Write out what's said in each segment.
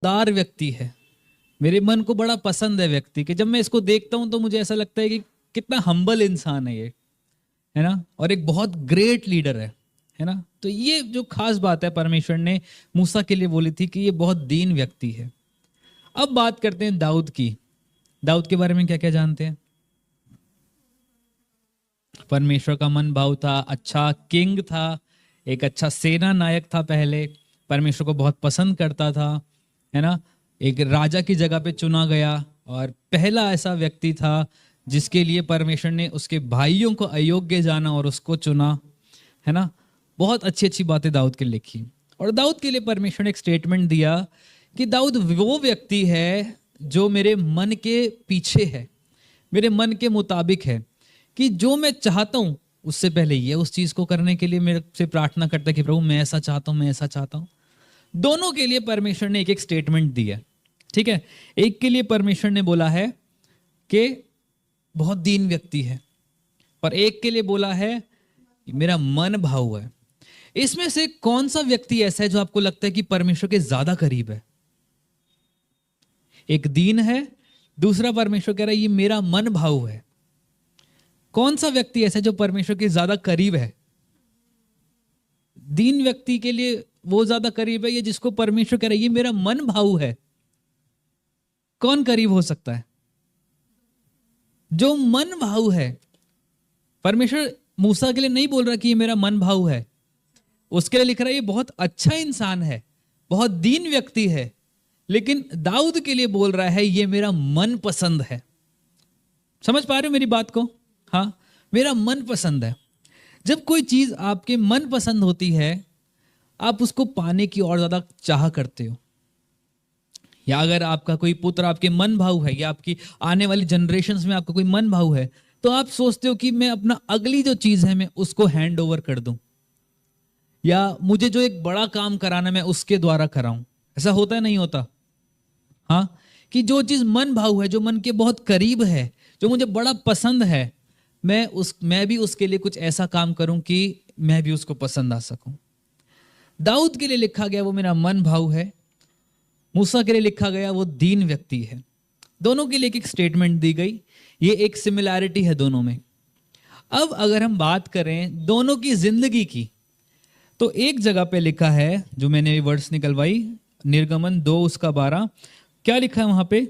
दार व्यक्ति है, मेरे मन को बड़ा पसंद है व्यक्ति कि जब मैं इसको देखता हूं तो मुझे ऐसा लगता है कि कितना हम्बल इंसान है ये, है ना, और एक बहुत ग्रेट लीडर है ना। तो ये जो खास बात है परमेश्वर ने मूसा के लिए बोली थी कि ये बहुत दीन व्यक्ति है। अब बात करते हैं दाऊद की। दाऊद के बारे में क्या क्या जानते हैं? परमेश्वर का मन भाव था, अच्छा किंग था, एक अच्छा सेना नायक था, पहले परमेश्वर को बहुत पसंद करता था, है ना। एक राजा की जगह पे चुना गया और पहला ऐसा व्यक्ति था जिसके लिए परमेश्वर ने उसके भाइयों को अयोग्य जाना और उसको चुना, है ना। बहुत अच्छी अच्छी बातें दाऊद के लिए लिखी। और दाऊद के लिए परमेश्वर ने एक स्टेटमेंट दिया कि दाऊद वो व्यक्ति है जो मेरे मन के पीछे है, मेरे मन के मुताबिक है, कि जो मैं चाहता हूं उससे पहले ये उस चीज को करने के लिए मेरे से प्रार्थना करता है कि प्रभु मैं ऐसा चाहता हूं, मैं ऐसा चाहता हूं। दोनों के लिए परमेश्वर ने एक एक स्टेटमेंट दी है, ठीक है। एक के लिए परमेश्वर ने बोला है कि बहुत दीन व्यक्ति है, और एक के लिए बोला है मेरा मन भाव है। इसमें से कौन सा व्यक्ति ऐसा है जो आपको लगता है कि परमेश्वर के ज्यादा करीब है? एक दीन है, दूसरा परमेश्वर कह रहा है ये मेरा मन भाव है। कौन सा व्यक्ति ऐसा है जो परमेश्वर के ज्यादा करीब है? दीन व्यक्ति के लिए वो ज्यादा करीब है, ये जिसको परमेश्वर कह रहा है ये मेरा मन भाव है। कौन करीब हो सकता है? जो मन भाव है। परमेश्वर मूसा के लिए नहीं बोल रहा कि ये मेरा मन भाव है, उसके लिए लिख रहा है ये बहुत अच्छा इंसान है, बहुत दीन व्यक्ति है, लेकिन दाऊद के लिए बोल रहा है ये मेरा मन पसंद है। समझ पा रहे हो मेरी बात को? हाँ, मेरा मन पसंद है। जब कोई चीज आपके मन पसंद होती है, आप उसको पाने की और ज्यादा चाह करते हो। या अगर आपका कोई पुत्र आपके मन भाव है, या आपकी आने वाली जनरेशन्स में आपका कोई मन भाव है, तो आप सोचते हो कि मैं अपना अगली जो चीज है मैं उसको हैंड ओवर कर दूं, या मुझे जो एक बड़ा काम कराना मैं उसके द्वारा कराऊं। ऐसा होता है नहीं होता? हाँ, कि जो चीज मन भाव है, जो मन के बहुत करीब है, जो मुझे बड़ा पसंद है, मैं भी उसके लिए कुछ ऐसा काम करूं कि मैं भी उसको पसंद आ सकूं। दाऊद के लिए लिखा गया वो मेरा मन भाव है, मूसा के लिए लिखा गया वो दीन व्यक्ति है। दोनों के लिए एक स्टेटमेंट दी गई, ये एक सिमिलैरिटी है दोनों में। अब अगर हम बात करें दोनों की जिंदगी की, तो एक जगह पे लिखा है, जो मैंने वर्ड्स निकलवाई, निर्गमन 2 उसका 12, क्या लिखा है वहां पे?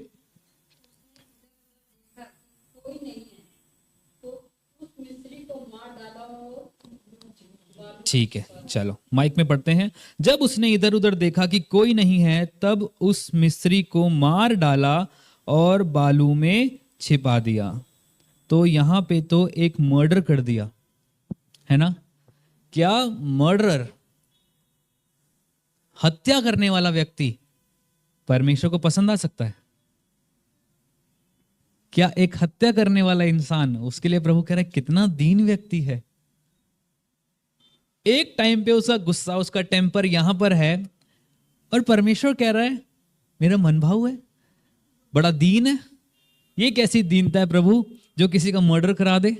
ठीक है, चलो माइक में पढ़ते हैं। जब उसने इधर उधर देखा कि कोई नहीं है, तब उस मिस्री को मार डाला और बालू में छिपा दिया। तो यहां पे तो एक मर्डर कर दिया, है ना। क्या मर्डरर, हत्या करने वाला व्यक्ति परमेश्वर को पसंद आ सकता है? क्या एक हत्या करने वाला इंसान, उसके लिए प्रभु कह रहा है कितना दीन व्यक्ति है। एक टाइम पे उसका गुस्सा, उसका टेम्पर यहां पर है, और परमेश्वर कह रहा है मेरा मन भाव है, बड़ा दीन है। ये कैसी दीनता है प्रभु, जो किसी का मर्डर करा दे?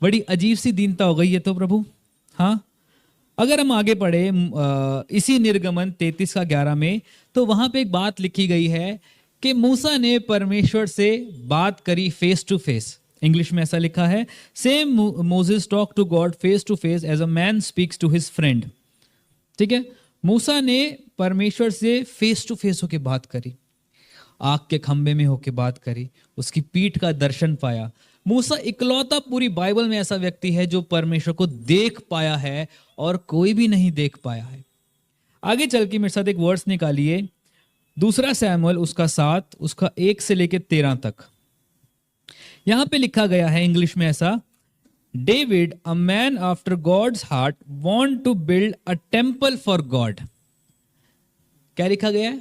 बड़ी अजीब सी दीनता हो गई है तो प्रभु। हाँ, अगर हम आगे पढ़े इसी निर्गमन 33 का 11 में, तो वहां पे एक बात लिखी गई है कि मूसा ने परमेश्वर से बात करी फेस टू फेस। इंग्लिश में ऐसा लिखा है, same Moses talk to God face to face as a man speaks to his friend. ठीक है, मूसा ने परमेश्वर से फेस टू फेस होके बात करी, आग के खंबे में होके बात करी, उसकी पीठ का दर्शन पाया। मूसा इकलौता पूरी बाइबल में ऐसा व्यक्ति है जो परमेश्वर को देख पाया है, और कोई भी नहीं देख पाया है। आगे चल के मेरे साथ एक वर्ड्स निकालिए, दूसरा सैमुएल उसका 7 उसका 1 से लेके 13 तक। यहां पे लिखा गया है इंग्लिश में ऐसा, David a man after God's heart want to build a temple for God. क्या लिखा गया है?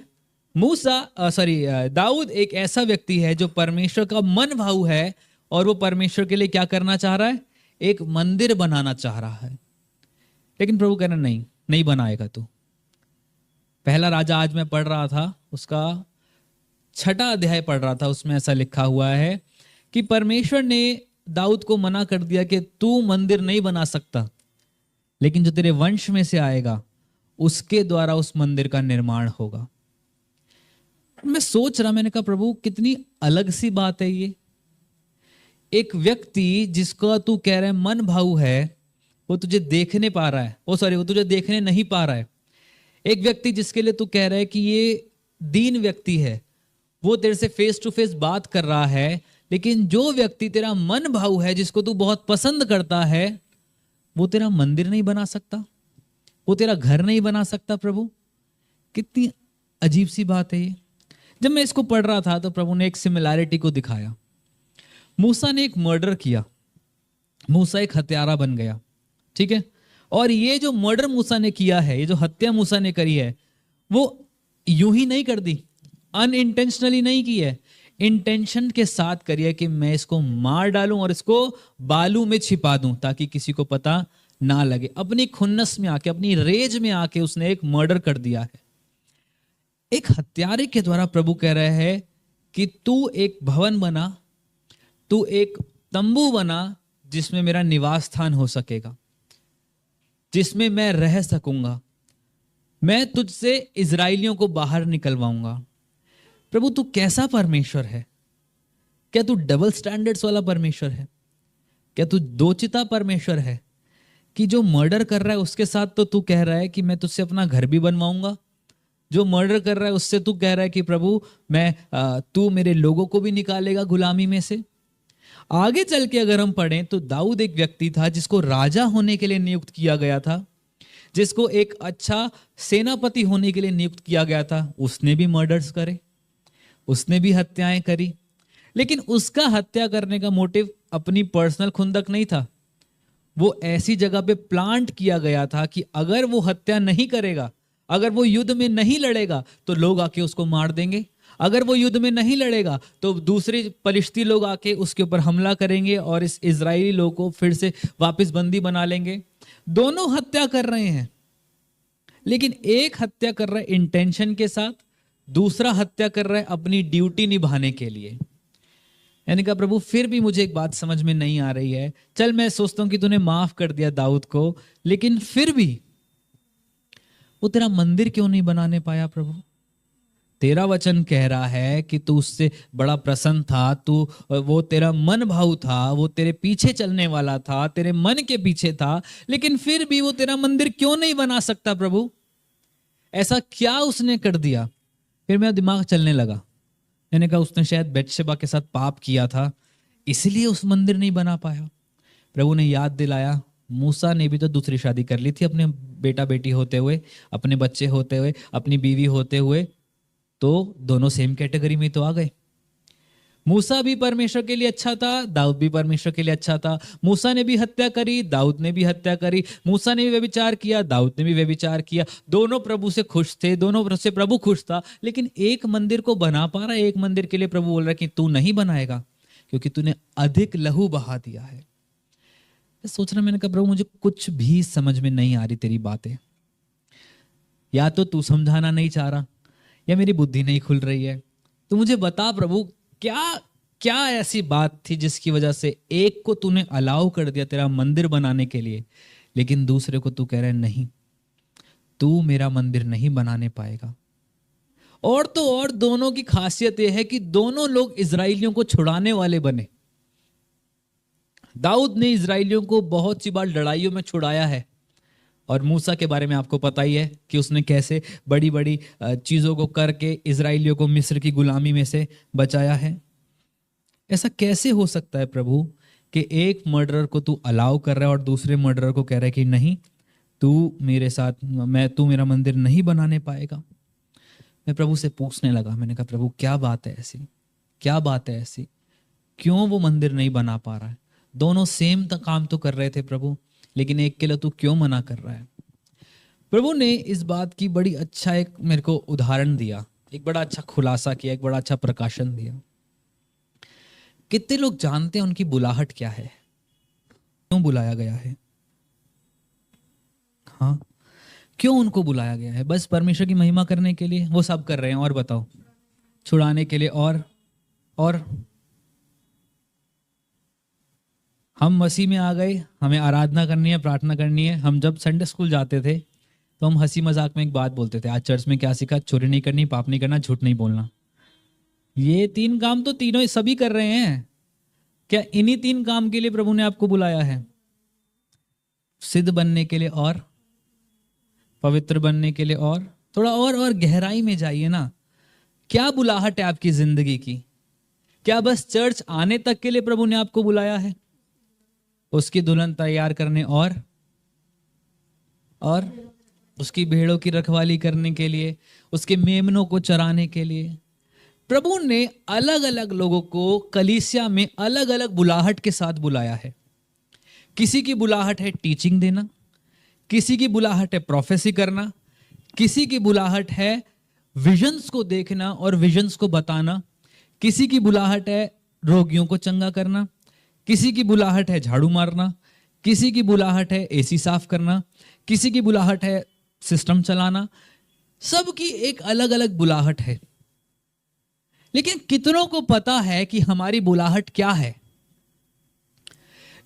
दाऊद एक ऐसा व्यक्ति है जो परमेश्वर का मन भाव है, और वो परमेश्वर के लिए क्या करना चाह रहा है? एक मंदिर बनाना चाह रहा है। लेकिन प्रभु कहना नहीं, नहीं बनाएगा तू। पहला राजा आज मैं पढ़ रहा था, उसका 6वां अध्याय पढ़ रहा था, उसमें ऐसा लिखा हुआ है कि परमेश्वर ने दाऊद को मना कर दिया कि तू मंदिर नहीं बना सकता, लेकिन जो तेरे वंश में से आएगा उसके द्वारा उस मंदिर का निर्माण होगा। मैं सोच रहा, मैंने कहा प्रभु कितनी अलग सी बात है ये। एक व्यक्ति जिसका तू कह रहा है मन भाऊ है, वो तुझे देखने पा रहा है, वो तुझे देखने नहीं पा रहा है। एक व्यक्ति जिसके लिए तू कह रहा है कि ये दीन व्यक्ति है, वो तेरे से फेस टू फेस बात कर रहा है, लेकिन जो व्यक्ति तेरा मन भाऊ है, जिसको तू बहुत पसंद करता है, वो तेरा मंदिर नहीं बना सकता, वो तेरा घर नहीं बना सकता। प्रभु कितनी अजीब सी बात है ये। जब मैं इसको पढ़ रहा था तो प्रभु ने एक सिमिलैरिटी को दिखाया। मूसा ने एक मर्डर किया, मूसा एक हत्यारा बन गया, ठीक है। और ये जो मर्डर मूसा ने किया है, ये जो हत्या मूसा ने करी है, वो यूं ही नहीं कर दी, अनइंटेंशनली नहीं की है, इंटेंशन के साथ करी है कि मैं इसको मार डालूं और इसको बालू में छिपा दूं ताकि किसी को पता ना लगे। अपनी खुन्नस में आके, अपनी रेज में आके उसने एक मर्डर कर दिया है। एक हत्यारे के द्वारा प्रभु कह रहे हैं कि तू एक भवन बना, तू एक तंबू बना जिसमें मेरा निवास स्थान हो सकेगा, जिसमें मैं रह सकूंगा। मैं तुझसे इजराइलियों को बाहर निकलवाऊंगा। प्रभु तू कैसा परमेश्वर है? क्या तू डबल स्टैंडर्ड्स वाला परमेश्वर है? क्या तू दोचिता परमेश्वर है कि जो मर्डर कर रहा है उसके साथ तो तू कह रहा है कि मैं तुझसे अपना घर भी बनवाऊंगा, जो मर्डर कर रहा है उससे तू कह रहा है कि प्रभु तू मेरे लोगों को भी निकालेगा गुलामी में से। आगे चल के अगर हम पढ़ें तो दाऊद एक व्यक्ति था जिसको राजा होने के लिए नियुक्त किया गया था, जिसको एक अच्छा सेनापति होने के लिए नियुक्त किया गया था। उसने भी मर्डर्स करे, उसने भी हत्याएं करी, लेकिन उसका हत्या करने का मोटिव अपनी पर्सनल खुंदक नहीं था। वो ऐसी जगह पे प्लांट किया गया था कि अगर वो हत्या नहीं करेगा, अगर वो युद्ध में नहीं लड़ेगा तो लोग आके उसको मार देंगे, अगर वो युद्ध में नहीं लड़ेगा तो दूसरे फलिश्ती लोग आके उसके ऊपर हमला करेंगे और इस इजरायली लोगों को फिर से वापस बंदी बना लेंगे। दोनों हत्या कर रहे हैं, लेकिन एक हत्या कर रहा है इंटेंशन के साथ, दूसरा हत्या कर रहा है अपनी ड्यूटी निभाने के लिए। यानी कहा प्रभु फिर भी मुझे एक बात समझ में नहीं आ रही है। चल मैं सोचता हूं कि तूने माफ कर दिया दाऊद को, लेकिन फिर भी वो तेरा मंदिर क्यों नहीं बनाने पाया? प्रभु तेरा वचन कह रहा है कि तू उससे बड़ा प्रसन्न था, तू वो तेरा मन भाऊ था, वो तेरे पीछे चलने वाला था, तेरे मन के पीछे था, लेकिन फिर भी वो तेरा मंदिर क्यों नहीं बना सकता? प्रभु ऐसा क्या उसने कर दिया? फिर मेरा दिमाग चलने लगा। मैंने कहा उसने शायद बेतशेबा के साथ पाप किया था, इसलिए उस मंदिर नहीं बना पाया। प्रभु ने याद दिलाया मूसा ने भी तो दूसरी शादी कर ली थी, अपने बेटा बेटी होते हुए, अपने बच्चे होते हुए, अपनी बीवी होते हुए, तो दोनों सेम कैटेगरी में तो आ गए। मूसा भी परमेश्वर के लिए अच्छा था, दाऊद भी परमेश्वर के लिए अच्छा था। मूसा ने भी हत्या करी, दाऊद ने भी हत्या करी। मूसा ने भी व्यभिचार किया, दाऊद ने भी व्यभिचार किया। दोनों प्रभु से खुश थे, दोनों से प्रभु खुश था, लेकिन एक मंदिर को बना पा रहा है। एक मंदिर के लिए प्रभु बोल रहा है कि तू नहीं बनाएगा क्योंकि तूने अधिक लहू बहा दिया है। सोच रहा, मैंने कहा प्रभु मुझे कुछ भी समझ में नहीं आ रही तेरी बातें। या तो तू समझाना नहीं चाह रहा या मेरी बुद्धि नहीं खुल रही है। तो मुझे बता प्रभु, क्या क्या ऐसी बात थी जिसकी वजह से एक को तूने अलाउ कर दिया तेरा मंदिर बनाने के लिए, लेकिन दूसरे को तू कह रहा है नहीं, तू मेरा मंदिर नहीं बनाने पाएगा। और तो और दोनों की खासियत यह है कि दोनों लोग इजराइलियों को छुड़ाने वाले बने। दाऊद ने इजराइलियों को बहुत सी बार लड़ाइयों में छुड़ाया है, और मूसा के बारे में आपको पता ही है कि उसने कैसे बड़ी बड़ी चीजों को करके इजराइलियों को मिस्र की गुलामी में से बचाया है। ऐसा कैसे हो सकता है प्रभु कि एक मर्डरर को तू अलाउ कर रहा है और दूसरे मर्डरर को कह रहा है कि नहीं, तू मेरे साथ, तू मेरा मंदिर नहीं बनाने पाएगा। मैं प्रभु से पूछने लगा, मैंने कहा प्रभु क्या बात है ऐसी, क्या बात है ऐसी, क्यों वो मंदिर नहीं बना पा रहा है? दोनों सेम काम तो कर रहे थे प्रभु, लेकिन एक के लिए तू क्यों मना कर रहा है? प्रभु ने इस बात की बड़ी अच्छा एक मेरे को उदाहरण दिया, एक बड़ा अच्छा खुलासा किया, एक बड़ा अच्छा प्रकाशन दिया। कितने लोग जानते हैं उनकी बुलाहट क्या है, क्यों बुलाया गया है? हाँ, क्यों उनको बुलाया गया है? बस परमेश्वर की महिमा करने के लिए? वो सब कर रहे हैं, और बताओ, छुड़ाने के लिए, और हम मसीह में आ गए, हमें आराधना करनी है, प्रार्थना करनी है। हम जब संडे स्कूल जाते थे तो हम हंसी मजाक में एक बात बोलते थे, आज चर्च में क्या सीखा? चोरी नहीं करनी, पाप नहीं करना, झूठ नहीं बोलना। ये 3 काम तो तीनों सभी कर रहे हैं। क्या इन्हीं 3 काम के लिए प्रभु ने आपको बुलाया है? सिद्ध बनने के लिए और पवित्र बनने के लिए और थोड़ा और गहराई में जाइए ना। क्या बुलाहट है आपकी जिंदगी की? क्या बस चर्च आने तक के लिए प्रभु ने आपको बुलाया है? उसकी दुल्हन तैयार करने और उसकी भेड़ों की रखवाली करने के लिए, उसके मेमनों को चराने के लिए? प्रभु ने अलग अलग लोगों को कलीसिया में अलग अलग बुलाहट के साथ बुलाया है। किसी की बुलाहट है टीचिंग देना, किसी की बुलाहट है प्रोफेसी करना, किसी की बुलाहट है विजन्स को देखना और विजन्स को बताना, किसी की बुलाहट है रोगियों को चंगा करना, किसी की बुलाहट है झाड़ू मारना, किसी की बुलाहट है एसी साफ करना, किसी की बुलाहट है सिस्टम चलाना। सबकी एक अलग अलग बुलाहट है। लेकिन कितनों को पता है कि हमारी बुलाहट क्या है?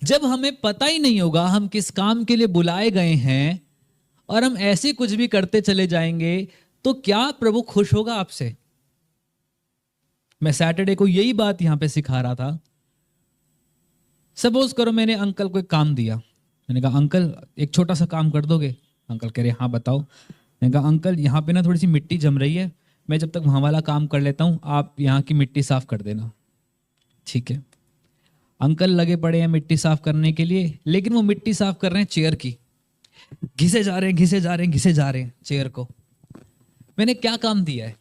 जब हमें पता ही नहीं होगा हम किस काम के लिए बुलाए गए हैं और हम ऐसे कुछ भी करते चले जाएंगे, तो क्या प्रभु खुश होगा आपसे? मैं सैटरडे को यही बात यहां पे सिखा रहा था। सपोज करो मैंने अंकल को एक काम दिया। मैंने कहा अंकल एक छोटा सा काम कर दोगे? अंकल कह रहे हाँ बताओ। मैंने कहा अंकल यहाँ पे ना थोड़ी सी मिट्टी जम रही है, मैं जब तक वहां वाला काम कर लेता हूँ, आप यहाँ की मिट्टी साफ कर देना। ठीक है। अंकल लगे पड़े हैं मिट्टी साफ करने के लिए, लेकिन वो मिट्टी साफ कर रहे हैं चेयर की। घिसे जा रहे हैं घिसे जा रहे हैं घिसे जा रहे हैं चेयर को। मैंने क्या काम दिया है?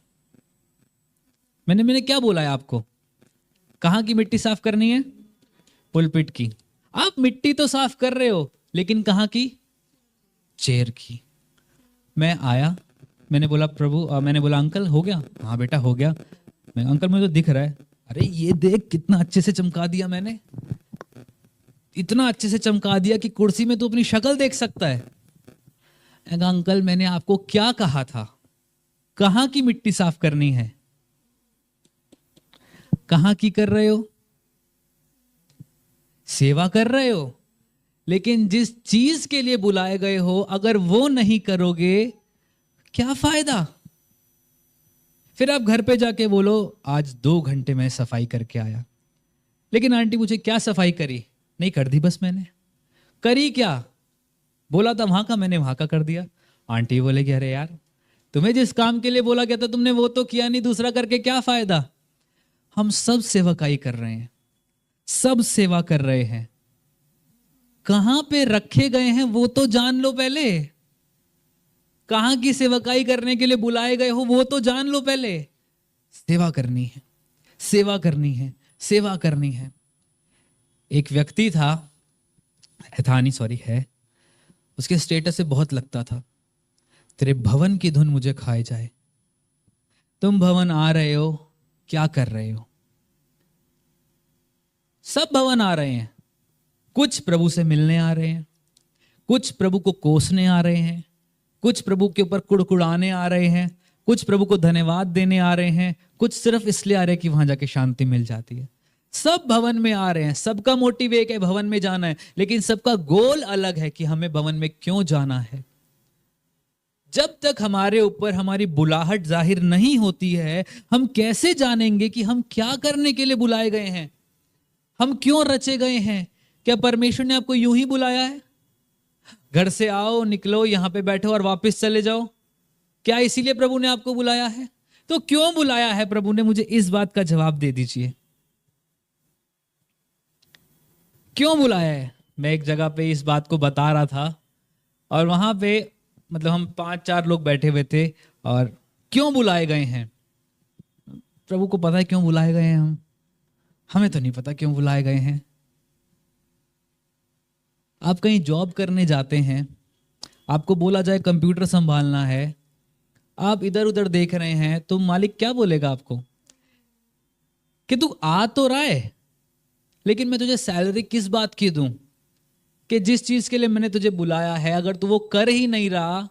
मैंने क्या बोला है आपको? कहाँ की मिट्टी साफ करनी है? पुलपिट की। आप मिट्टी तो साफ कर रहे हो, लेकिन कहाँ की? चेयर की। मैं आया, मैंने बोला प्रभु, मैंने बोला अंकल हो गया? हाँ बेटा हो गया। मैं अंकल मुझे तो दिख रहा है। अरे ये देख कितना अच्छे से चमका दिया मैंने, इतना अच्छे से चमका दिया कि कुर्सी में तो अपनी शक्ल देख सकता है। अंकल मैंने आपको क्या कहा था? कहाँ की मिट्टी साफ करनी है? कहाँ की कर रहे हो? सेवा कर रहे हो, लेकिन जिस चीज के लिए बुलाए गए हो अगर वो नहीं करोगे क्या फायदा? फिर आप घर पे जाके बोलो आज 2 घंटे में सफाई करके आया, लेकिन आंटी मुझे क्या सफाई करी? नहीं कर दी बस मैंने। करी क्या? बोला था वहां का, मैंने वहां का कर दिया। आंटी बोलेगी अरे यार तुम्हें जिस काम के लिए बोला गया था तुमने वो तो किया नहीं, दूसरा करके क्या फायदा? हम सब सेवकाई कर रहे हैं, सब सेवा कर रहे हैं। कहां पे रखे गए हैं वो तो जान लो पहले। कहां की सेवकाई करने के लिए बुलाए गए हो वो तो जान लो पहले। सेवा करनी है, सेवा करनी है, सेवा करनी है। एक व्यक्ति था नहीं सॉरी है, उसके स्टेटस से बहुत लगता था, तेरे भवन की धुन मुझे खाए जाए। तुम भवन आ रहे हो, क्या कर रहे हो? सब भवन आ रहे हैं, कुछ प्रभु से मिलने आ रहे हैं, कुछ प्रभु को कोसने आ रहे हैं, कुछ प्रभु के ऊपर कुड़कुड़ाने आ रहे हैं, कुछ प्रभु को धन्यवाद देने आ रहे हैं, कुछ सिर्फ इसलिए आ रहे हैं कि वहां जाके शांति मिल जाती है। सब भवन में आ रहे हैं, सबका मोटिव एक है भवन में जाना है, लेकिन सबका गोल अलग है कि हमें भवन में क्यों जाना है। जब तक हमारे ऊपर हमारी बुलाहट जाहिर नहीं होती है, हम कैसे जानेंगे कि हम क्या करने के लिए बुलाए गए हैं, हम क्यों रचे गए हैं? क्या परमेश्वर ने आपको यूं ही बुलाया है? घर से आओ निकलो यहां पे बैठो और वापस चले जाओ? क्या इसीलिए प्रभु ने आपको बुलाया है? तो क्यों बुलाया है प्रभु ने? मुझे इस बात का जवाब दे दीजिए। क्यों बुलाया है? मैं एक जगह पे इस बात को बता रहा था और वहां पे मतलब हम 5-4 लोग बैठे हुए थे। और क्यों बुलाए गए हैं? प्रभु को पता है क्यों बुलाए गए हैं हम, हमें तो नहीं पता क्यों बुलाए गए हैं। आप कहीं जॉब करने जाते हैं, आपको बोला जाए कंप्यूटर संभालना है, आप इधर उधर देख रहे हैं, तो मालिक क्या बोलेगा आपको? कि तू आ तो रहा है, लेकिन मैं तुझे सैलरी किस बात की दूं? कि जिस चीज के लिए मैंने तुझे बुलाया है अगर तू वो कर ही नहीं रहा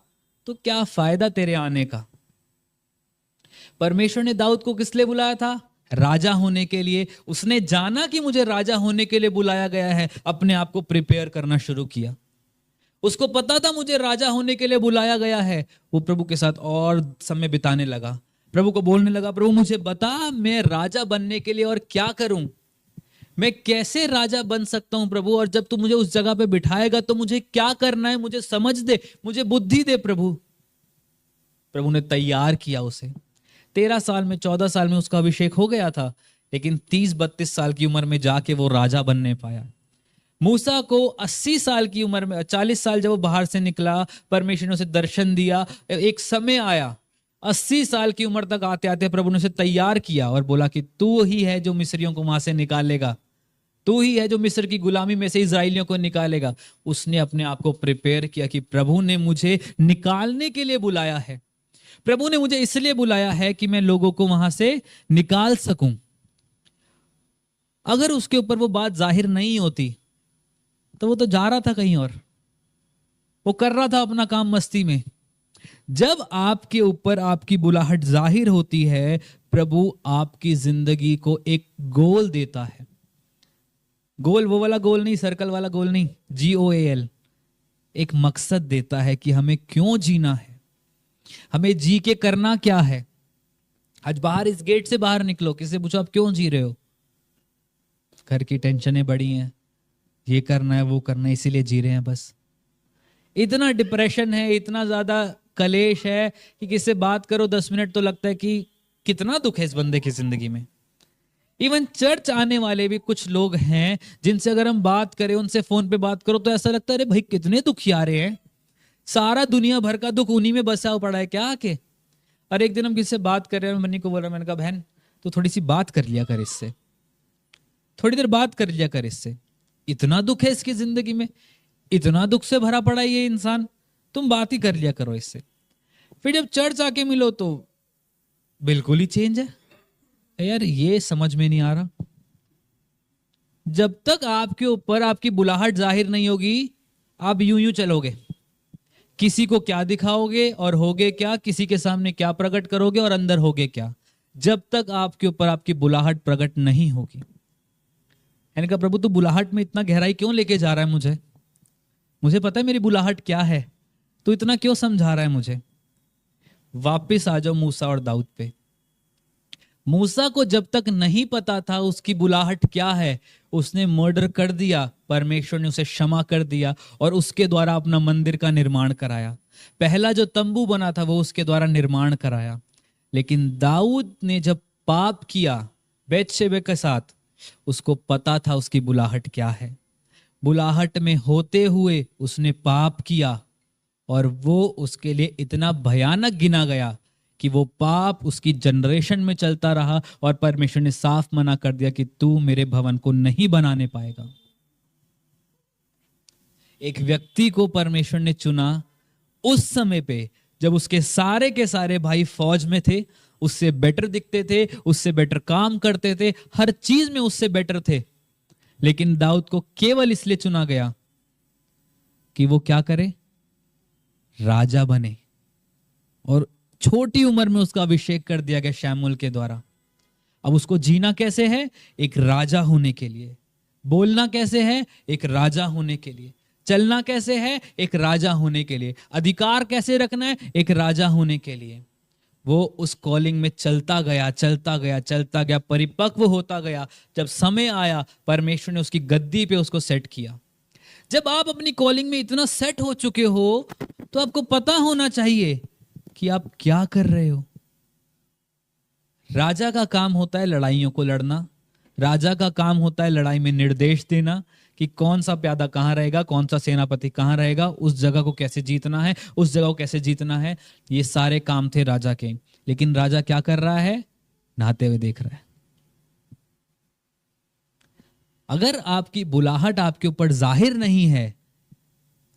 तो क्या फायदा तेरे आने का? परमेश्वर ने दाऊद को किस लिए बुलाया था? राजा होने के लिए। उसने जाना कि मुझे राजा होने के लिए बुलाया गया है, अपने आप को प्रिपेयर करना शुरू किया। उसको पता था मुझे राजा होने के लिए बुलाया गया है, वो प्रभु के साथ और समय बिताने लगा। प्रभु को बोलने लगा, प्रभु मुझे बता मैं राजा बनने के लिए और क्या करूं, मैं कैसे राजा बन सकता हूं प्रभु, और जब तू मुझे उस जगह पे बिठाएगा तो मुझे क्या करना है, मुझे समझ दे, मुझे बुद्धि दे प्रभु। प्रभु ने तैयार किया उसे। 13 साल में 14 साल में उसका अभिषेक हो गया था, लेकिन 30-32 साल की उम्र में जाके वो राजा बनने पाया। मूसा को 80 साल की उम्र में, 40 साल जब वो बाहर से निकला, परमेश्वर ने उसे दर्शन दिया, एक समय आया 80 साल की उम्र तक आते आते प्रभु ने उसे तैयार किया और बोला कि तू ही है जो मिस्रियों को वहां से निकालेगा, तू ही है जो मिस्र की गुलामी में से इजराइलियों को निकालेगा। उसने अपने आप को प्रिपेयर किया कि प्रभु ने मुझे निकालने के लिए बुलाया है, प्रभु ने मुझे इसलिए बुलाया है कि मैं लोगों को वहां से निकाल सकूं। अगर उसके ऊपर वो बात जाहिर नहीं होती तो वो तो जा रहा था कहीं और, वो कर रहा था अपना काम मस्ती में। जब आपके ऊपर आपकी बुलाहट जाहिर होती है, प्रभु आपकी जिंदगी को एक गोल देता है। गोल वो वाला गोल नहीं, सर्कल वाला गोल नहीं, GOAL। एक मकसद देता है कि हमें क्यों जीना है, हमें जी के करना क्या है। आज बाहर इस गेट से बाहर निकलो, किसी से पूछो आप क्यों जी रहे हो, घर की टेंशनें बड़ी हैं, ये करना है वो करना है, इसीलिए जी रहे हैं बस। इतना डिप्रेशन है, इतना ज्यादा कलेश है कि किससे बात करो 10 मिनट तो लगता है कि कितना दुख है इस बंदे की जिंदगी में। इवन चर्च आने वाले भी कुछ लोग हैं जिनसे अगर हम बात करें, उनसे फोन पे बात करो तो ऐसा लगता है अरे भाई कितने दुखियारे हैं, सारा दुनिया भर का दुख उन्हीं में बसा पड़ा है क्या आके। और एक दिन हम किससे बात कर रहे हैं, मनी को बोल रहा, मैंने कहा बहन तो थोड़ी सी बात कर लिया कर इससे, थोड़ी देर बात कर लिया कर इससे, इतना दुख है इसकी जिंदगी में, इतना दुख से भरा पड़ा है ये इंसान, तुम बात ही कर लिया करो इससे। फिर जब चर्च आके मिलो तो बिल्कुल ही चेंज है। यार ये समझ में नहीं आ रहा, जब तक आपके ऊपर आपकी बुलाहट जाहिर नहीं होगी आप यूं यूं चलोगे, किसी को क्या दिखाओगे और होगे क्या, किसी के सामने क्या प्रकट करोगे और अंदर होगे क्या, जब तक आपके ऊपर आपकी बुलाहट प्रकट नहीं होगी। मैंने कहा प्रभु तू बुलाहट में इतना गहराई क्यों लेके जा रहा है मुझे, मुझे पता है मेरी बुलाहट क्या है, तू इतना क्यों समझा रहा है मुझे। वापिस आ जाओ मूसा और दाऊद पे। मूसा को जब तक नहीं पता था उसकी बुलाहट क्या है, उसने मर्डर कर दिया, परमेश्वर ने उसे क्षमा कर दिया और उसके द्वारा अपना मंदिर का निर्माण कराया। पहला जो तंबू बना था वो उसके द्वारा निर्माण कराया। लेकिन दाऊद ने जब पाप किया बेतशेबे के साथ, उसको पता था उसकी बुलाहट क्या है। बुलाहट में होते हुए उसने पाप किया और वो उसके लिए इतना भयानक गिना गया कि वो पाप उसकी जनरेशन में चलता रहा और परमेश्वर ने साफ मना कर दिया कि तू मेरे भवन को नहीं बनाने पाएगा। एक व्यक्ति को परमेश्वर ने चुना उस समय पे जब उसके सारे के सारे भाई फौज में थे, उससे बेटर दिखते थे, उससे बेटर काम करते थे, हर चीज में उससे बेटर थे। लेकिन दाऊद को केवल इसलिए चुना गया कि वो क्या करे, राजा बने। और छोटी उम्र में उसका अभिषेक कर दिया गया शमूएल के द्वारा। अब उसको जीना कैसे है, एक राजा होने के लिए। बोलना कैसे है, एक राजा होने के लिए। चलना कैसे है, एक राजा होने के लिए। अधिकार कैसे रखना है, एक राजा होने के लिए। वो उस कॉलिंग में चलता गया, चलता गया, चलता गया, परिपक्व होता गया। जब समय आया परमेश्वर ने उसकी गद्दी पे उसको सेट किया। जब आप अपनी कॉलिंग में इतना सेट हो चुके हो तो आपको पता होना चाहिए कि आप क्या कर रहे हो। राजा का काम होता है लड़ाइयों को लड़ना, राजा का काम होता है लड़ाई में निर्देश देना कि कौन सा प्यादा कहां रहेगा, कौन सा सेनापति कहां रहेगा, उस जगह को कैसे जीतना है, उस जगह को कैसे जीतना है। ये सारे काम थे राजा के। लेकिन राजा क्या कर रहा है, नहाते हुए देख रहा है। अगर आपकी बुलाहट आपके ऊपर जाहिर नहीं है,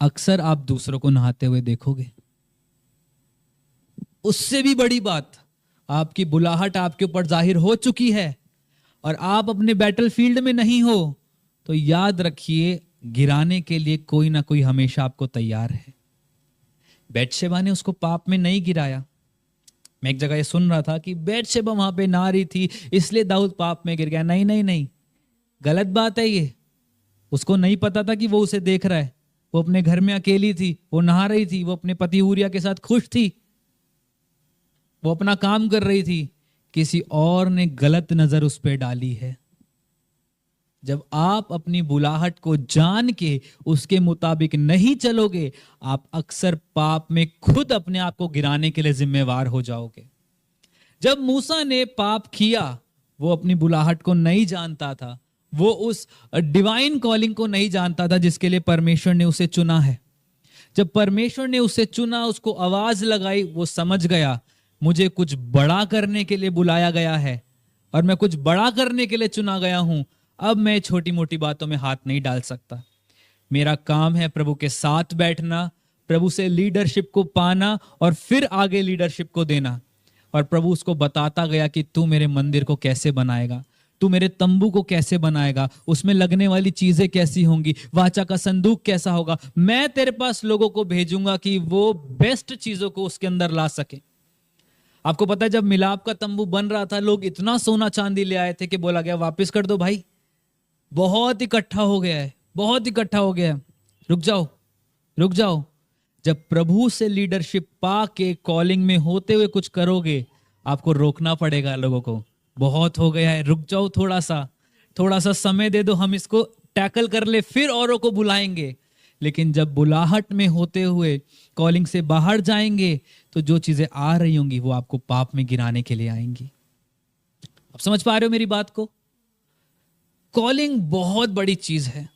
अक्सर आप दूसरों को नहाते हुए देखोगे। उससे भी बड़ी बात, आपकी बुलाहट आपके ऊपर जाहिर हो चुकी है और आप अपने बैटलफील्ड में नहीं हो, तो याद रखिए गिराने के लिए कोई ना कोई हमेशा आपको तैयार है। बैतशेबा ने उसको पाप में नहीं गिराया। मैं एक जगह ये सुन रहा था कि बैतशेबा वहां पे नारी थी इसलिए दाऊद पाप में गिर गया। नहीं नहीं नहीं, गलत बात है ये। उसको नहीं पता था कि वो उसे देख रहा है। वो अपने घर में अकेली थी, वो नहा रही थी, वो अपने पति ऊरिया के साथ खुश थी। वो अपना काम कर रही थी, किसी और ने गलत नजर उस पर डाली है। जब आप अपनी बुलाहट को जान के उसके मुताबिक नहीं चलोगे, आप अक्सर पाप में खुद अपने आप को गिराने के लिए जिम्मेवार हो जाओगे। जब मूसा ने पाप किया, वो अपनी बुलाहट को नहीं जानता था, वो उस डिवाइन कॉलिंग को नहीं जानता था जिसके लिए परमेश्वर ने उसे चुना है। जब परमेश्वर ने उसे चुना, उसको आवाज लगाई, वो समझ गया मुझे कुछ बड़ा करने के लिए बुलाया गया है और मैं कुछ बड़ा करने के लिए चुना गया हूं। अब मैं छोटी मोटी बातों में हाथ नहीं डाल सकता। मेरा काम है प्रभु के साथ बैठना, प्रभु से लीडरशिप को पाना और फिर आगे लीडरशिप को देना। और प्रभु उसको बताता गया कि तू मेरे मंदिर को कैसे बनाएगा, तू मेरे तंबू को कैसे बनाएगा, उसमें लगने वाली चीजें कैसी होंगी, वाचा का संदूक कैसा होगा। मैं तेरे पास लोगों को भेजूंगा कि वो बेस्ट चीजों को उसके अंदर ला सके। आपको पता है जब मिलाप का तंबू बन रहा था, लोग इतना सोना चांदी ले आए थे कि बोला गया वापस कर दो भाई, बहुत इकट्ठा हो गया है, बहुत इकट्ठा हो गया है, रुक जाओ रुक जाओ। जब प्रभु से लीडरशिप पा के कॉलिंग में होते हुए कुछ करोगे, आपको रोकना पड़ेगा लोगों को, बहुत हो गया है, रुक जाओ, थोड़ा सा समय दे दो, हम इसको टैकल कर ले, फिर औरों को बुलाएंगे। लेकिन जब बुलाहट में होते हुए कॉलिंग से बाहर जाएंगे, तो जो चीजें आ रही होंगी वो आपको पाप में गिराने के लिए आएंगी। आप समझ पा रहे हो मेरी बात को? कॉलिंग बहुत बड़ी चीज है।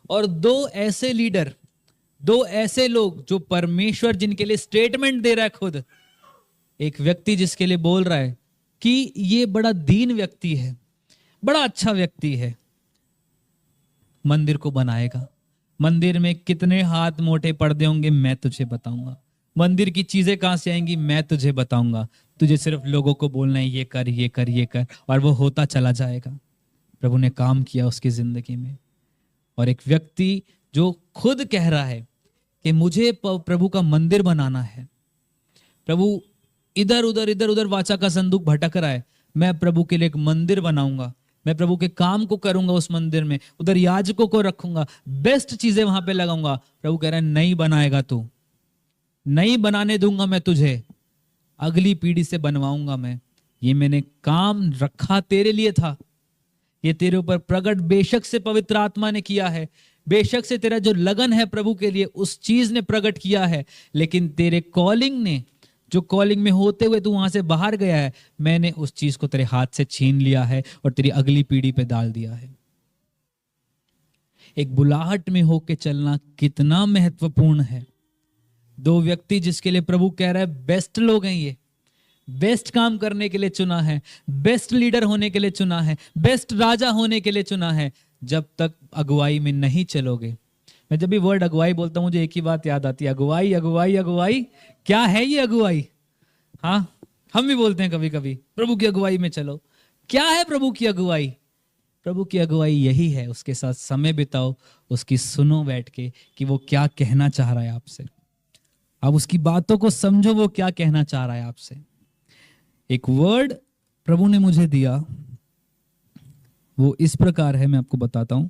और दो ऐसे लीडर, दो ऐसे लोग जो परमेश्वर जिनके लिए स्टेटमेंट दे रहा है खुद, एक व्यक्ति जिसके लिए बोल रहा है कि ये बड़ा दीन व्यक्ति है, बड़ा अच्छा व्यक्ति है, मंदिर को बनाएगा। मंदिर में कितने हाथ मोटे पर्दे होंगे मैं तुझे बताऊंगा, मंदिर की चीजें कहां से आएंगी मैं तुझे बताऊंगा, तुझे सिर्फ लोगों को बोलना है ये कर ये कर ये कर, और वो होता चला जाएगा। प्रभु ने काम किया उसकी जिंदगी में। और एक व्यक्ति जो खुद कह रहा है कि मुझे प्रभु का मंदिर बनाना है, प्रभु इधर उधर वाचा का संदूक भटक रहा है, मैं प्रभु के लिए एक मंदिर बनाऊंगा, मैं प्रभु के काम को करूंगा उस मंदिर में, उधर याजकों को रखूंगा, बेस्ट चीजें वहां पे लगाऊंगा। प्रभु कह रहा है नहीं बनाएगा तू, नहीं बनाने दूंगा मैं तुझे, अगली पीढ़ी से बनवाऊंगा मैं। ये मैंने काम रखा तेरे लिए था, ये तेरे ऊपर प्रकट बेशक से पवित्र आत्मा ने किया है, बेशक से तेरा जो लगन है प्रभु के लिए उस चीज ने प्रकट किया है, लेकिन तेरे कॉलिंग ने, जो कॉलिंग में होते हुए तू वहां से बाहर गया है, मैंने उस चीज को तेरे हाथ से छीन लिया है और तेरी अगली पीढ़ी पे डाल दिया है। एक बुलाहट में होके चलना कितना महत्वपूर्ण है। दो व्यक्ति जिसके लिए प्रभु कह रहा है बेस्ट लोग हैं, ये बेस्ट काम करने के लिए चुना है, बेस्ट लीडर होने के लिए चुना है, बेस्ट राजा होने के लिए चुना है। जब तक अगुवाई में नहीं चलोगे, मैं जब भी वर्ड अगुवाई बोलता हूं मुझे एक ही बात याद आती है, अगुवाई अगुवाई अगुवाई, क्या है ये अगुवाई? हाँ, हम भी बोलते हैं कभी कभी प्रभु की अगुवाई में चलो। क्या है प्रभु की अगुवाई? प्रभु की अगुवाई यही है, उसके साथ समय बिताओ, उसकी सुनो बैठ के कि वो क्या कहना चाह रहा है आपसे, आप उसकी बातों को समझो, वो क्या कहना चाह रहा है आपसे। एक वर्ड प्रभु ने मुझे दिया, वो इस प्रकार है, मैं आपको बताता हूं।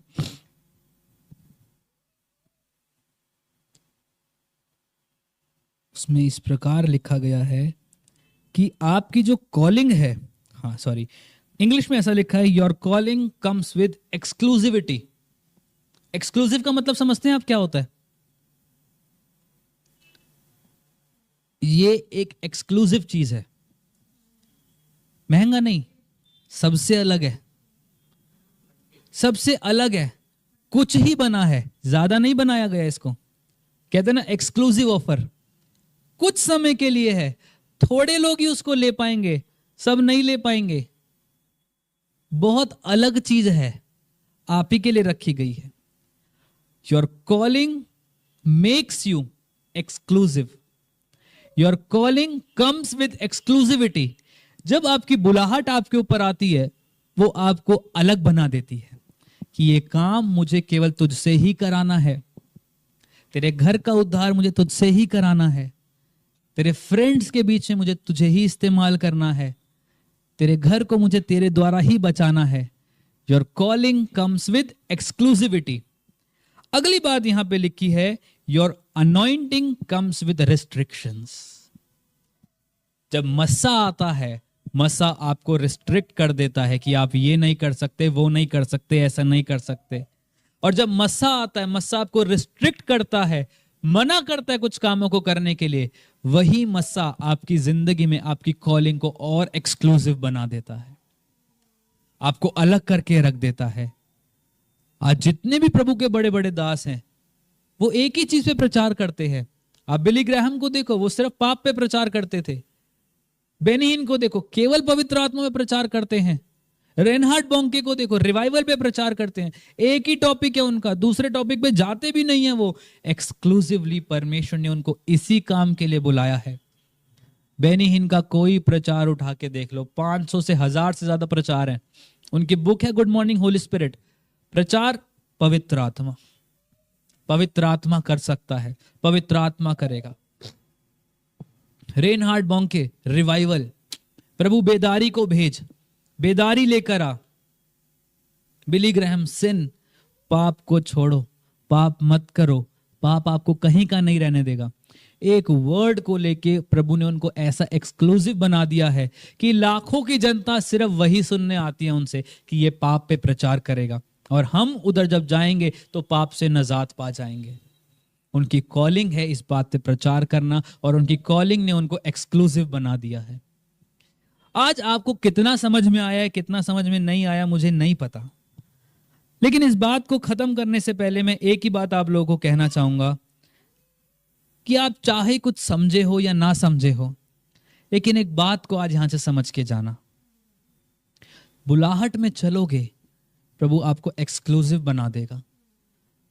उसमें इस प्रकार लिखा गया है कि आपकी जो कॉलिंग है, हाँ सॉरी, इंग्लिश में ऐसा लिखा है, your calling comes with exclusivity. Exclusive का मतलब समझते हैं आप क्या होता है? ये एक एक्सक्लूसिव चीज है, महंगा नहीं, सबसे अलग है, सबसे अलग है, कुछ ही बना है, ज्यादा नहीं बनाया गया इसको। कहते हैं ना एक्सक्लूसिव ऑफर, कुछ समय के लिए है, थोड़े लोग ही उसको ले पाएंगे, सब नहीं ले पाएंगे। बहुत अलग चीज है, आप ही के लिए रखी गई है। Your calling makes you exclusive, your calling comes with exclusivity. जब आपकी बुलाहट आपके ऊपर आती है, वो आपको अलग बना देती है कि ये काम मुझे केवल तुझसे ही कराना है, तेरे घर का उद्धार मुझे तुझसे ही कराना है, तेरे फ्रेंड्स के बीच में मुझे तुझे ही इस्तेमाल करना है, तेरे घर को मुझे तेरे द्वारा ही बचाना है। Your calling comes with exclusivity. अगली बात यहां पे लिखी है, your anointing comes with restrictions. जब मस्सा आता है, मस्सा आपको रिस्ट्रिक्ट कर देता है कि आप ये नहीं कर सकते, वो नहीं कर सकते, ऐसा नहीं कर सकते। और जब मस्सा आता है, मस्सा आपको रिस्ट्रिक्ट करता है, मना करता है कुछ कामों को करने के लिए। वही मस्सा आपकी जिंदगी में आपकी कॉलिंग को और एक्सक्लूसिव बना देता है, आपको अलग करके रख देता है। आज जितने भी प्रभु के बड़े बड़े दास हैं, वो एक ही चीज पे प्रचार करते हैं। आप बिली ग्राहम को देखो, वो सिर्फ पाप पे प्रचार करते थे। बेनी हिन को देखो, केवल पवित्र आत्मा में प्रचार करते हैं। रेनहार्ड बोंके को देखो, रिवाइवल पे प्रचार करते हैं। एक ही टॉपिक है उनका, दूसरे टॉपिक पे जाते भी नहीं है वो। एक्सक्लूसिवली परमेश्वर ने उनको इसी काम के लिए बुलाया है। बेनी हिन का कोई प्रचार उठा के देख लो, 500 से 1000 से ज्यादा प्रचार है। उनकी बुक है गुड मॉर्निंग होली स्पिरिट। प्रचार पवित्र आत्मा, पवित्र आत्मा कर सकता है, पवित्र आत्मा करेगा। रेनहार्ड बोंके रिवाइवल, प्रभु बेदारी को भेज, बेदारी लेकर आ। बिली ग्राहम सिन, पाप को छोड़ो, पाप मत करो, पाप आपको कहीं का नहीं रहने देगा। एक वर्ड को लेके प्रभु ने उनको ऐसा एक्सक्लूसिव बना दिया है कि लाखों की जनता सिर्फ वही सुनने आती है उनसे कि ये पाप पे प्रचार करेगा, और हम उधर जब जाएंगे तो पाप से नजात पा जाएंगे। उनकी कॉलिंग है इस बात पे प्रचार करना, और उनकी कॉलिंग ने उनको एक्सक्लूसिव बना दिया है। आज आपको कितना समझ में आया है, कितना समझ में नहीं आया, मुझे नहीं पता। लेकिन इस बात को खत्म करने से पहले मैं एक ही बात आप लोगों को कहना चाहूंगा कि आप चाहे कुछ समझे हो या ना समझे हो, लेकिन एक बात को आज यहां से समझ के जाना। बुलाहट में चलोगे, प्रभु आपको एक्सक्लूसिव बना देगा।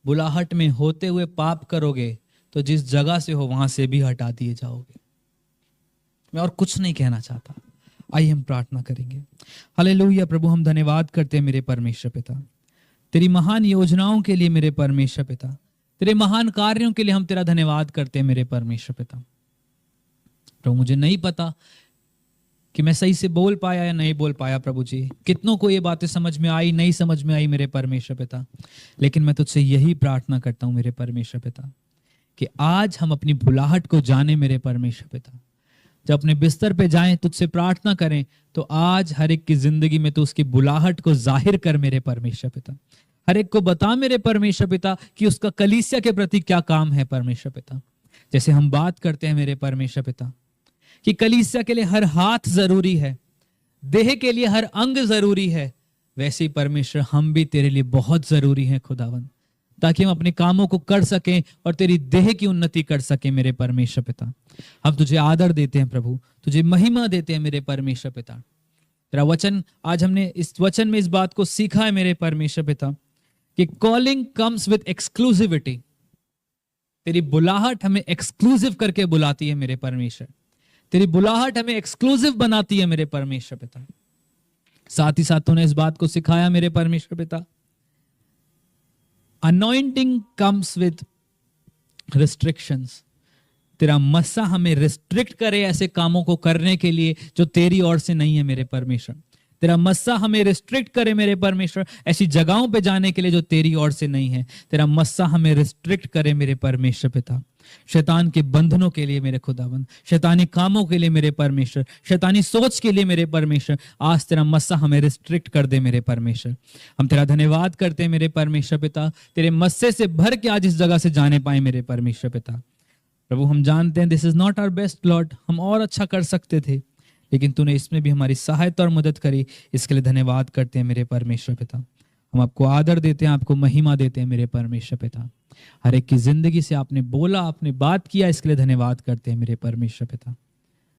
बुलाहट में होते हुए पाप करोगे तो जिस जगह से हो वहां से भी हटा दिए जाओगे। मैं और कुछ नहीं कहना चाहता। आइए हम प्रार्थना करेंगे। हालेलुया। प्रभु हम धन्यवाद करते हैं मेरे परमेश्वर पिता, तेरी महान योजनाओं के लिए मेरे परमेश्वर पिता, तेरे महान कार्यों के लिए हम तेरा धन्यवाद करते हैं मेरे परमेश्वर पिता। प्रभु मुझे नहीं पता कि मैं सही से बोल पाया या नहीं बोल पाया प्रभु जी, कितनों को ये बातें समझ में आई नहीं समझ में आई मेरे परमेश्वर पिता, लेकिन मैं तुझसे यही प्रार्थना करता हूं मेरे परमेश्वर पिता कि आज हम अपनी बुलाहट को जाने मेरे परमेश्वर पिता। जब अपने बिस्तर पे जाएं तुझसे प्रार्थना करें तो आज हर एक की जिंदगी में तो उसकी बुलाहट को जाहिर कर मेरे परमेश्वर पिता। हर एक को बता मेरे परमेश्वर पिता कि उसका कलीसिया के प्रति क्या काम है परमेश्वर पिता। जैसे हम बात करते हैं मेरे परमेश्वर पिता कि कलीसिया के लिए हर हाथ जरूरी है, देह के लिए हर अंग जरूरी है, वैसे ही परमेश्वर हम भी तेरे लिए बहुत जरूरी हैं खुदावन, ताकि हम अपने कामों को कर सकें और तेरी देह की उन्नति कर सकें मेरे परमेश्वर पिता। हम तुझे आदर देते हैं प्रभु, तुझे महिमा देते हैं मेरे परमेश्वर पिता। तेरा वचन, आज हमने इस वचन में इस बात को सीखा है मेरे परमेश्वर पिता कि कॉलिंग कम्स विद एक्सक्लूसिविटी। तेरी बुलाहट हमें एक्सक्लूसिव करके बुलाती है मेरे परमेश्वर, तेरी बुलाहट हमें एक्सक्लूसिव बनाती है मेरे परमेश्वर पिता। साथ ही साथ तूने इस बात को सिखाया मेरे परमेश्वर पिता, अनॉइंटिंग कम्स विद रिस्ट्रिक्शंस। तेरा मस्सा हमें रिस्ट्रिक्ट करे ऐसे कामों को करने के लिए जो तेरी ओर से नहीं है मेरे परमेश्वर। तेरा मस्सा हमें रिस्ट्रिक्ट करे मेरे परमेश्वर ऐसी जगहों पे जाने के लिए जो तेरी ओर से नहीं है। तेरा मस्सा हमें रिस्ट्रिक्ट करे मेरे परमेश्वर पिता, शैतान के बंधनों के लिए मेरे खुदाबंद, शैतानी कामों के लिए मेरे परमेश्वर, शैतानी सोच के लिए मेरे परमेश्वर। आज तेरा मस्सा हमें रिस्ट्रिक्ट कर दे मेरे परमेश्वर। हम तेरा धन्यवाद करते हैं मेरे परमेश्वर पिता, तेरे मस्से से भर के आज इस जगह से जाने पाए मेरे परमेश्वर पिता। प्रभु हम जानते हैं this is not our best lord, हम और अच्छा कर सकते थे, लेकिन तूने इसमें भी हमारी सहायता और मदद करी, इसके लिए धन्यवाद करते हैं मेरे परमेश्वर पिता। हम आपको आदर देते हैं, आपको महिमा देते हैं मेरे परमेश्वर पिता। हर एक की जिंदगी से आपने बोला, आपने बात किया, इसके लिए धन्यवाद करते हैं मेरे परमेश्वर पिता।